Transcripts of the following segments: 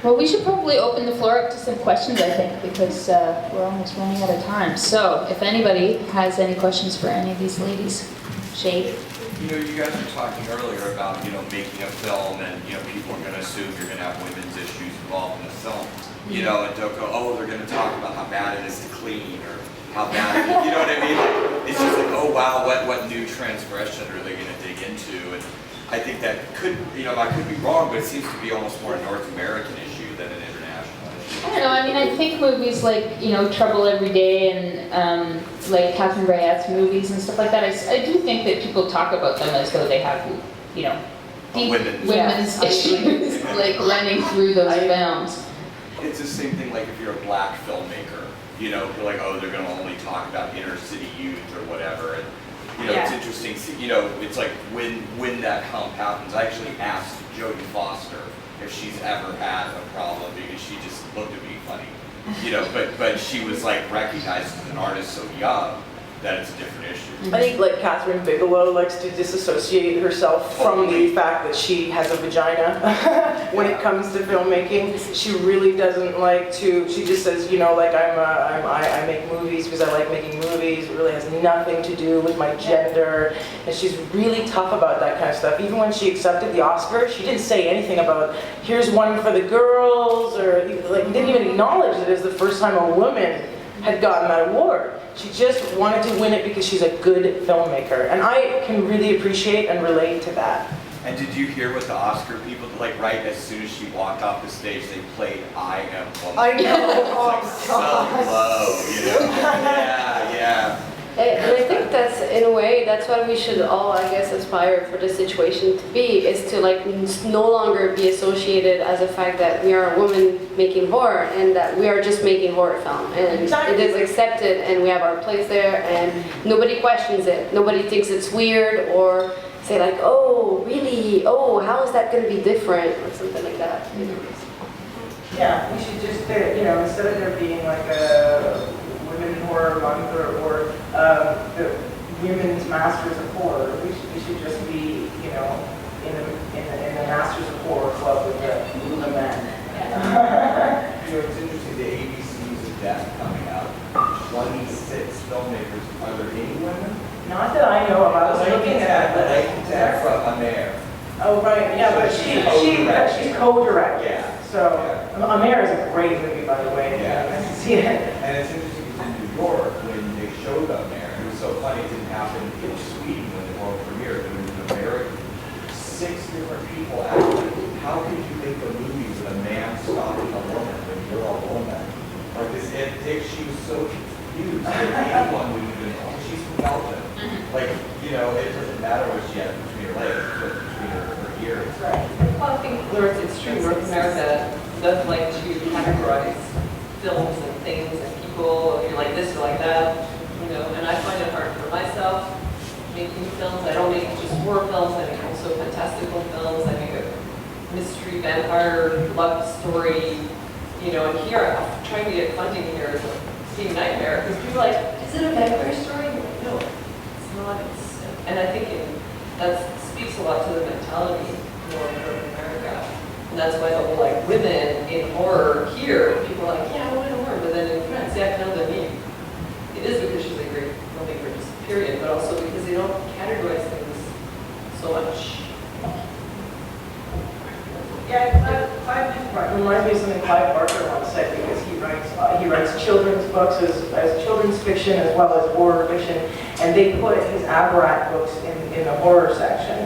Well, we should probably open the floor up to some questions, I think, because we're almost running out of time. So, if anybody has any questions for any of these ladies, Shade. You know, you guys were talking earlier about, making a film and, people are going to assume you're going to have women's issues involved in the film. And don't go, oh, they're going to talk about how bad it is to clean or how bad it is, you know what I mean? Like, it's just like, oh, wow, what new transgression are they going to dig into? And I think that could, I could be wrong, but it seems to be almost more a North American issue than an international issue. I don't know, I mean, I think movies like, Trouble Every Day and like Catherine Breillat's movies and stuff like that, I do think that people talk about them as though they have, deep women's issues, like running through those films. It's the same thing like if you're a black filmmaker, you're like, oh, they're going to only talk about inner city youth or whatever. And, it's interesting, it's like when that hump happens, I actually asked Jodie Foster if she's ever had a problem because she just looked at me funny, but she was like recognized as an artist so young that it's a different issue. I think like Catherine Bigelow likes to disassociate herself from the fact that she has a vagina when it comes to filmmaking. She really doesn't like to, she just says, I make movies because I like making movies. It really has nothing to do with my gender. And she's really tough about that kind of stuff. Even when she accepted the Oscar, she didn't say anything about, here's one for the girls, or didn't even acknowledge that it was the first time a woman had gotten that award. She just wanted to win it because she's a good filmmaker. And I can really appreciate and relate to that. And did you hear what the Oscar people, right as soon as she walked off the stage, they played I Am Woman. I know. It's like so low, Yeah. And I think that's, in a way, that's what we should all, I guess, aspire for the situation to be, is to no longer be associated as a fact that we are a woman making horror and that we are just making horror film. And it is accepted and we have our place there and nobody questions it. Nobody thinks it's weird or say like, oh, really? Oh, how is that going to be different? Or something like that. Yeah, we should just, instead of there being like a Women in Horror Month or the Women's Masters of Horror, we should just be, in the Masters of Horror club with the men. It's interesting, the ABCs of Death coming out, 26 filmmakers. Are there any women? Not that I know of. I was looking at that from Amare. Oh, right, yeah, but she's co-director. Yeah. So, Amare is a great movie, by the way. Yeah. Nice to see it. And it's interesting because in New York, when they showed up there, it was so funny, it didn't happen in Sweden when the world premiered. It was in America. 6 different people asked, how could you make a movie with a man stalking a woman when you're a woman? Like this, she was so confused that anyone would even, oh, she's from Belgium. It doesn't matter what she has between her legs, but between her ears. Right. Well, I think, it's true, North America does like to categorize films and things and people, if you're like this or like that, and I find it hard for myself making films. I don't make just horror films, I make also fantastical films, I make a mystery vampire love story, and here, trying to get funding here is a nightmare, because people are like, is it a vampire story? I'm like, no, it's not. And I think that speaks a lot to the mentality more in North America. And that's why the whole women in horror here, people are like, yeah, women in horror, but then in France, yeah, I know what I mean. It is because she's a great filmmaker, just period, but also because they don't categorize things so much. Yeah, Clive reminds me of something Clive Barker once said, because he writes children's books as children's fiction as well as horror fiction, and they put his Aberrat books in the horror section,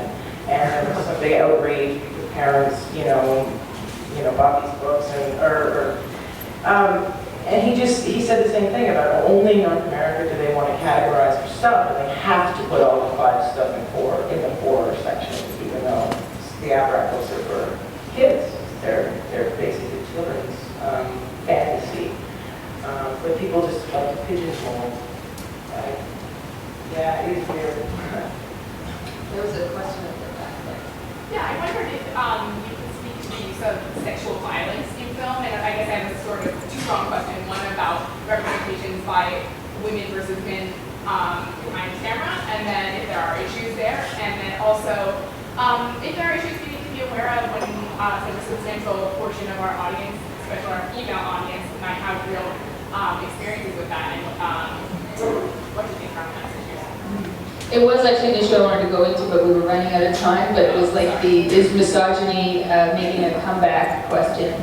and there was some big outrage because parents, bought these books and he said the same thing about only North America do they want to categorize for stuff, and they have to put all the Clive stuff in the horror section, even though the Aberrat books are for kids. They're basically children's fantasy. But people just like to pigeonhole. Right? Yeah, it is weird. There was a question at the back there. Yeah, I wondered if you could speak to the use of sexual violence in film, and I guess I have a sort of two-pronged question. One about representations by women versus men behind camera, and then if there are issues there, and then also if there are issues we need to be aware of when such a substantial portion of our audience, especially our female audience, might have real experiences with that. And what do you think about that situation? It was actually an issue I wanted to go into, but we were running out of time. But it was like is misogyny making a comeback question?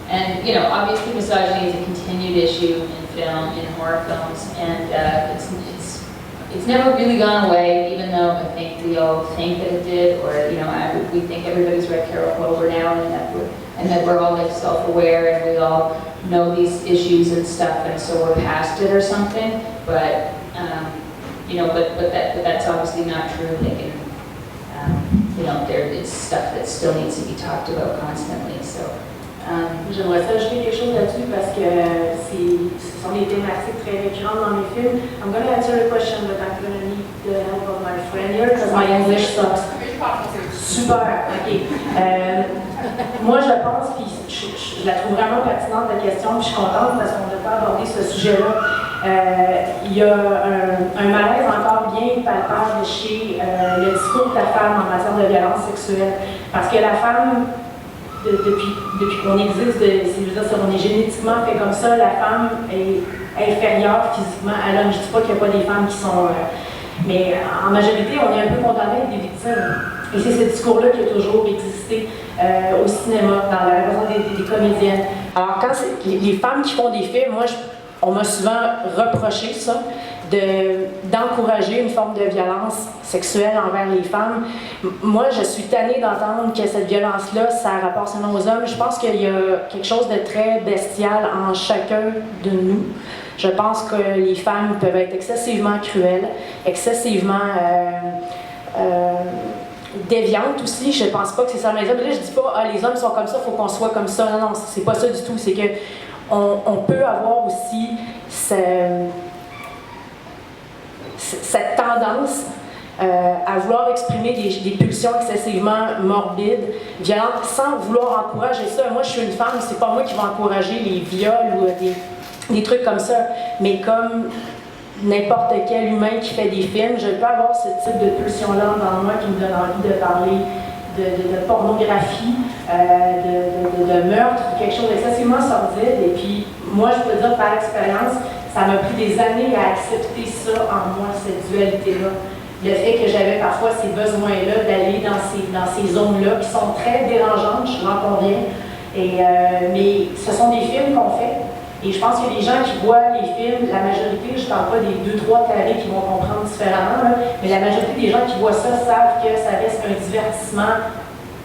And you know, obviously misogyny is a continued issue in film, in horror films, and it's never really gone away. Even though I think we all think that it did, or you know, we think everybody's read Carol Clover now, and that we're all like self-aware and we all know these issues and stuff, and so we're past it or something. But you know, but that's obviously not true. They can, you know, it's stuff that still needs to be talked about constantly. So. J'aimerais s'ajouter quelque chose là-dessus parce que ce sont des thématiques très récurrentes dans mes films. I'm going to answer the question, but I'm going to need the help of my friend here because my English sucks. Super, ok. Moi, je pense, puis je la trouve vraiment pertinente la question, puis je suis contente parce qu'on n'a pas abordé ce sujet-là. Il y a un malaise encore bien palpable chez le discours de la femme en matière de violence sexuelle. Parce que la femme, depuis qu'on existe, on est génétiquement fait comme ça, la femme est inférieure physiquement à l'homme. Je ne dis pas qu'il n'y a pas des femmes qui sont... mais en majorité, on est un peu condamné à être des victimes. Et c'est ce discours-là qui a toujours existé au cinéma, dans la représentation des comédiennes. Alors, quand les femmes qui font des films, moi, on m'a souvent reproché ça, d'encourager une forme de violence sexuelle envers les femmes. Moi, je suis tannée d'entendre que cette violence-là, ça rapporte seulement aux hommes. Je pense qu'il y a quelque chose de très bestial en chacun de nous. Je pense que les femmes peuvent être excessivement cruelles, excessivement déviantes aussi. Je pense pas que c'est ça les hommes. Là, je dis pas, ah, les hommes sont comme ça, il faut qu'on soit comme ça. Non, non, c'est pas ça du tout. C'est que on peut avoir aussi cette tendance à vouloir exprimer des pulsions excessivement morbides, violentes, sans vouloir encourager ça. Moi, je suis une femme, c'est pas moi qui vais encourager les viols ou des trucs comme ça, mais comme n'importe quel humain qui fait des films, je peux avoir ce type de pulsion-là dans moi qui me donne envie de parler de pornographie, de meurtre, quelque chose d'excessivement sordide. Et puis, moi, je peux dire par expérience, ça m'a pris des années à accepter ça en moi, cette dualité-là. Le fait que j'avais parfois ces besoins-là d'aller dans ces zones-là qui sont très dérangeantes, je m'en conviens. Mais ce sont des films qu'on fait. Et je pense que les gens qui voient les films, la majorité, je ne parle pas des 2-3 carrés qui vont comprendre différemment, là, mais la majorité des gens qui voient ça savent que ça reste un divertissement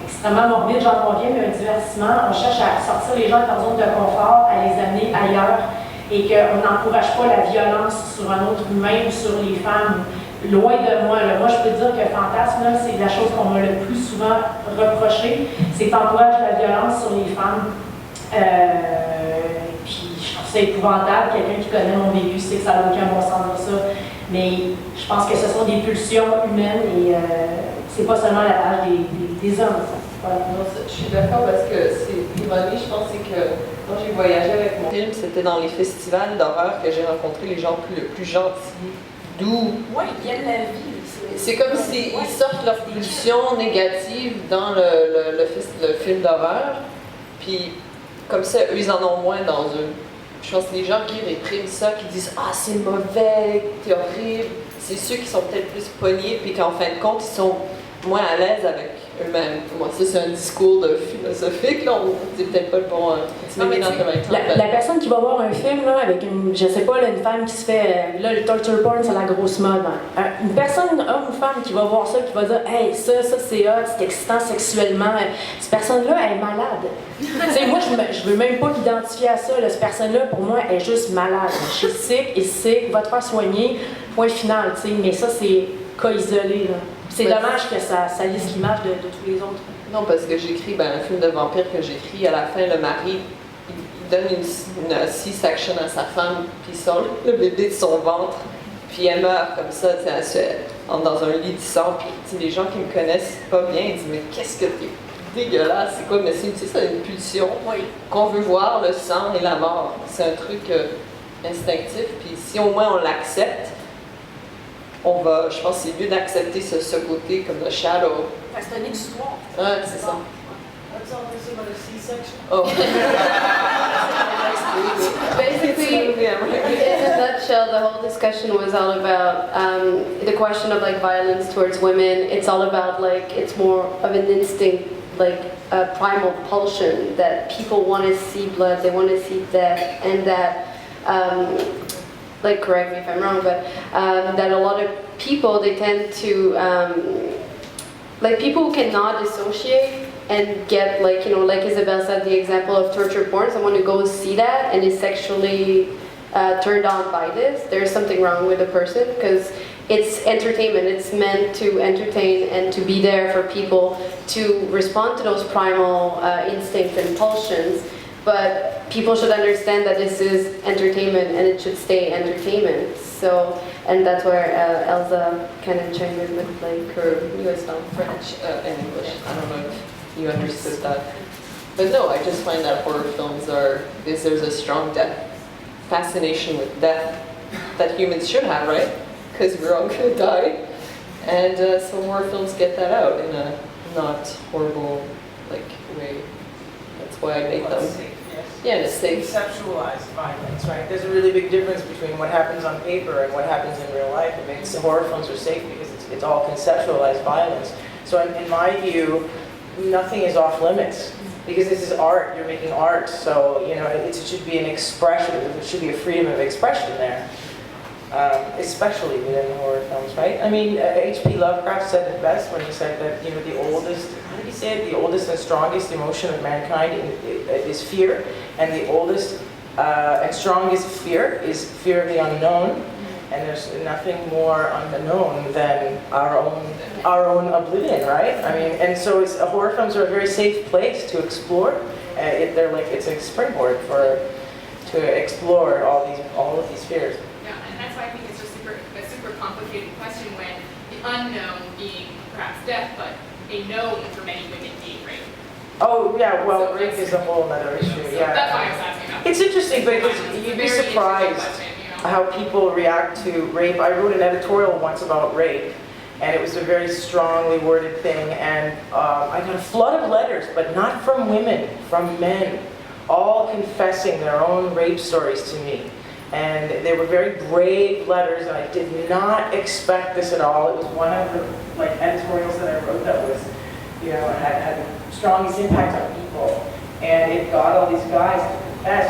extrêmement morbide, j'en conviens, mais un divertissement. On cherche à sortir les gens de leur zone de confort, à les amener ailleurs, et qu'on n'encourage pas la violence sur un autre humain ou sur les femmes. Loin de moi. Là. Moi, je peux dire que Fantasme, c'est la chose qu'on m'a le plus souvent reproché, c'est qu'encourage la violence sur les femmes. Puis je trouve ça épouvantable. Quelqu'un qui connaît mon vécu sait que ça n'a aucun bon sens de ça. Mais je pense que ce sont des pulsions humaines et c'est pas seulement la page des hommes. Voilà. Non, je suis d'accord parce que c'est l'ironie, je pense, c'est que quand j'ai voyagé avec mon film, c'était dans les festivals d'horreur que j'ai rencontré les gens le plus gentils, doux. Oui, ils viennent la vie. C'est comme s'ils sortent leurs pulsions négatives dans le film d'horreur, puis comme ça, eux, ils en ont moins dans eux. Je pense que les gens qui répriment ça, qui disent « Ah, c'est mauvais, c'est horrible », c'est ceux qui sont peut-être plus pognés, puis qu'en fin de compte, ils sont moins à l'aise avec eux-mêmes. Moi, ça, c'est un discours de philosophique, là, c'est peut-être pas le bon... La personne qui va voir un film, là, avec une, je sais pas, là, une femme qui se fait... Là, le torture porn, c'est la grosse mode. Hein. Une personne, homme ou femme, qui va voir ça, qui va dire « Hey, ça, c'est hot, c'est excitant sexuellement. » Cette personne-là, elle est malade. Tu sais, moi, je veux même pas m'identifier à ça. Là. Cette personne-là, pour moi, elle est juste malade. Je suis sick, va te faire soigner, point final. Tu sais. Mais ça, c'est cas isolé. Là. C'est dommage que ça lisse l'image de tous les autres. Non, parce que j'écris un film de vampire que j'écris, à la fin, le mari, il donne une C-section à sa femme, puis il sort le bébé de son ventre, puis elle meurt comme ça, elle entre dans un lit de sang, puis les gens qui me connaissent pas bien, ils disent « Mais qu'est-ce que t'es dégueulasse, c'est quoi? » Mais c'est une pulsion qu'on veut voir, le sang et la mort. C'est un truc instinctif, puis si au moins on l'accepte, je pense que c'est mieux d'accepter ce côté comme le shadow, Parce que c'est une histoire. Ouais, c'est ça. What's all this about a C-section? Oh. Basically, in a nutshell, the whole discussion was all about the question of like violence towards women. It's all about like, it's more of an instinct, like a primal pulsion that people want to see blood, they want to see death, and that, like correct me if I'm wrong, but that a lot of people, they tend to, like people who cannot dissociate and get like, you know, like Izabel said, the example of torture porn, someone who goes see that and is sexually turned on by this, there's something wrong with the person, because it's entertainment, it's meant to entertain and to be there for people to respond to those primal instincts and pulsions, but people should understand that this is entertainment and it should stay entertainment. So, and that's where Elza kind of chimed in with like her US film. French and English. I don't know if you understood that. But no, I just find that horror films there's a strong fascination with death that humans should have, right? Because we're all gonna die. And so horror films get that out in a not horrible like way. That's why I make them. Yeah, and it's safe. Conceptualized violence, right? There's a really big difference between what happens on paper and what happens in real life. It makes horror films are safe because it's all conceptualized violence. So in my view, nothing is off limits because this is art. You're making art, so you know it should be an expression. There should be a freedom of expression there, especially within horror films, right? I mean, H.P. Lovecraft said it best when he said that you know the oldest. How did he say it? The oldest and strongest emotion of mankind is fear, and the oldest and strongest fear is fear of the unknown. And there's nothing more unknown than our own oblivion, right? I mean, and so horror films are a very safe place to explore. It's a springboard to explore all of these fears. Yeah, and that's why I think it's just a super complicated question when the unknown being perhaps death, but a known for many women being rape. Oh yeah, well, So rape is a whole other issue. So Yeah, that's why I was asking about. it's interesting, but you'd be Very surprised interesting question, you know. how people react to rape. I wrote an editorial once about rape, and it was a very strongly worded thing, and I got a flood of letters, but not from women, from men, all confessing their own rape stories to me. And they were very brave letters, and I did not expect this at all. It was one of the editorials that I wrote that was, you know, had the strongest impact on people. And it got all these guys to confess,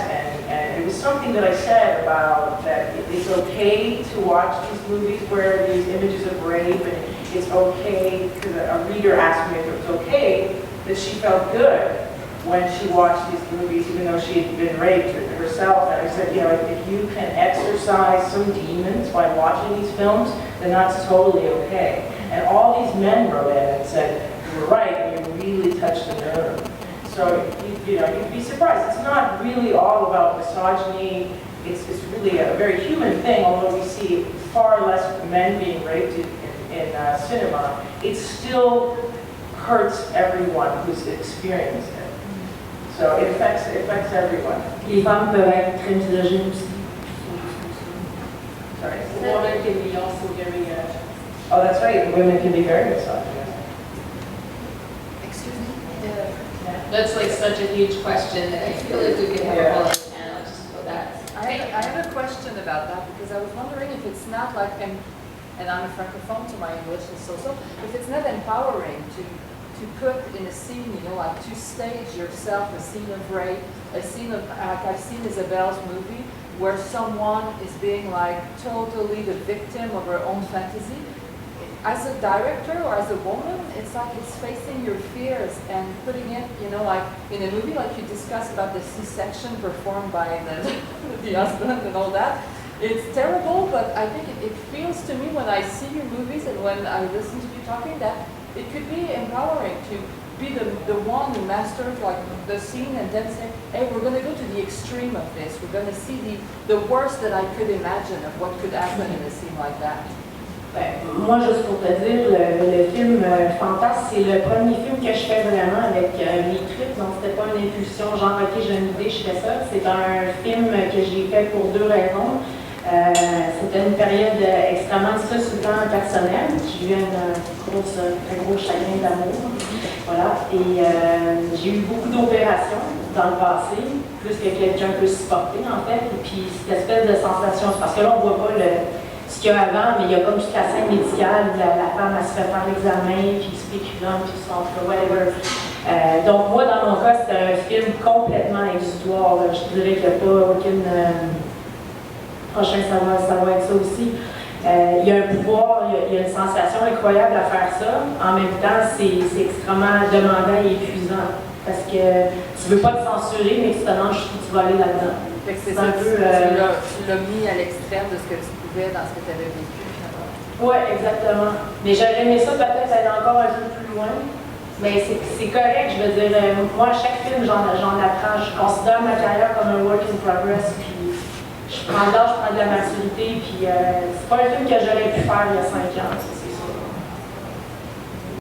and it was something that I said about that it's okay to watch these movies where these images of rape, and it's okay, because a reader asked me if it was okay that she felt good when she watched these movies, even though she had been raped herself. And I said, you know, if you can exorcise some demons by watching these films, then that's totally okay. And all these men wrote in and said, you were right, and you really touched the nerve. So, you know, you'd be surprised. It's not really all about misogyny. It's really a very human thing, although we see far less men being raped in cinema. It still hurts everyone who's experienced it. So it affects everyone. Les femmes peuvent être très misogynes aussi. Sorry. Women can be also very. Oh, that's right. Women can be very misogynist. Excuse me? That's like such a huge question that I feel like we could have a whole other panel just for that. I have a question about that because I was wondering if it's not like, and I'm a francophone, so my English is so-so, if it's not empowering to put in a scene, you know, like to stage yourself a scene of rape, a scene of, like I've seen Izabel's movie, where someone is being like totally the victim of her own fantasy. As a director or as a woman, it's like it's facing your fears and putting it, you know, like in a movie like you discussed about the C-section performed by the husband and all that. It's terrible, but I think it feels to me when I see your movies and when I listen to you talking that it could be empowering to be the one who masters like the scene and then say, hey, we're going to go to the extreme of this. We're going to see the worst that I could imagine of what could happen in a scene like that. Ben, moi, juste pour te dire, le film Fantasme, c'est le premier film que je fais vraiment avec mes tripes, donc c'était pas une impulsion, genre, ok, j'ai une idée, je fais ça. C'est un film que j'ai fait pour deux raisons. C'était une période extrêmement difficile sur le plan personnel. J'ai eu un très gros chagrin d'amour. Voilà. Et j'ai eu beaucoup d'opérations dans le passé, plus que quelqu'un peut supporter en fait. Et puis cette espèce de sensation, parce que là on voit pas ce qu'il y a avant, mais il y a comme toute la scène médicale où la femme elle se fait faire l'examen, puis spéculant, puis son whatever. Donc moi dans mon cas c'était un film complètement exutoire. Là. Je dirais qu'il n'y a pas aucune prochain ça va être ça aussi. Il y a un pouvoir, il y a une sensation incroyable à faire ça. En même temps, c'est extrêmement demandant et épuisant. Parce que tu veux pas te censurer, mais tu te demandes jusqu'où tu vas aller là-dedans. C'est un peu. Tu l'as mis à l'extrême de ce que tu pouvais dans ce que tu avais vécu. Oui, exactement. Mais j'aurais aimé ça peut-être aller encore un peu plus loin. Mais c'est correct, je veux dire, moi à chaque film j'en apprends. Je considère ma carrière comme un work in progress. Puis je prends de l'âge, je prends de la maturité, puis c'est pas un film que j'aurais pu faire il y a 5 ans, c'est